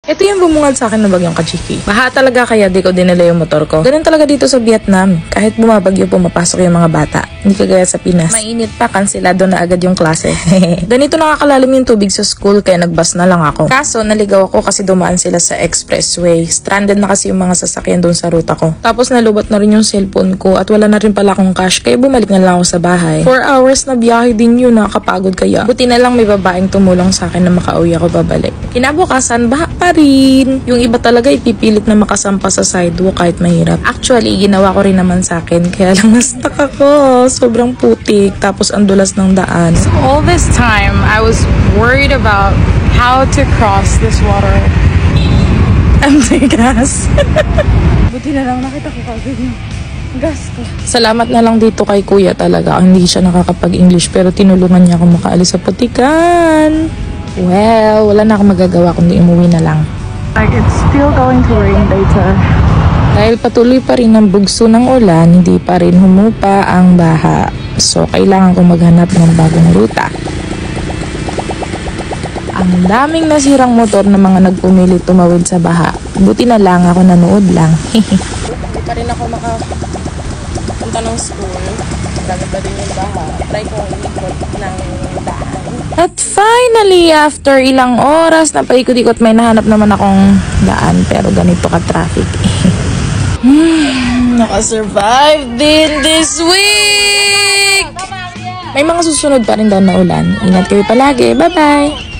Ito yung bumungad sa akin na bagyong kachiki. Baha talaga kaya di ko dinala yung motor ko. Ganun talaga dito sa Vietnam. Kahit bumabagyo pumapasok yung mga bata. Hindi kagaya sa Pinas. Mainit pa, kansilado na agad yung klase. Ganito nakakalalim yung tubig sa school kaya nagbus na lang ako. Kaso naligaw ako kasi dumaan sila sa expressway. Stranded na kasi yung mga sasakyan doon sa ruta ko. Tapos nalubot na rin yung cellphone ko at wala na rin pala akong cash kaya bumalik na lang ako sa bahay. 4 hours na biyahe din yun, nakakapagod kaya. Buti na lang may babaeng tumulong sa akin na makauwi ako babalik. Kinabukasan, baha pa rin. Yung iba talaga ipipilit na makasampa sa sidewalk kahit mahirap. Actually, ginawa ko rin naman sa akin. Kaya lang na-stuck ako. Sobrang putik. Tapos ang dulas ng daan. So all this time, I was worried about how to cross this water. I'm the gas. Buti na lang nakita ko kagad yung gas ko. Salamat na lang dito kay kuya talaga. Hindi siya nakakapag-English pero tinulungan niya ako makaalis sa putikan. Well, wala na akong magagawa kundi umuwi na lang. Like it's still going to rain later. Dahil patuloy pa rin ang bugso ng ulan, hindi pa rin humupa ang baha. So, kailangan kong maghanap ng bagong ruta. Ang daming nasirang motor na mga nagpumilit tumawid sa baha. Buti na lang ako nanood lang. Hindi pa rin ako makapunta ng school. Dami pa din yung baha. Try kong ikot ng daan. At finally, after ilang oras na paikot-ikot, may nahanap naman akong daan. Pero ganito ka-traffic. Nakasurvive din this week! May mga susunod pa rin daw na ulan. Ingat kayo palagi. Bye-bye!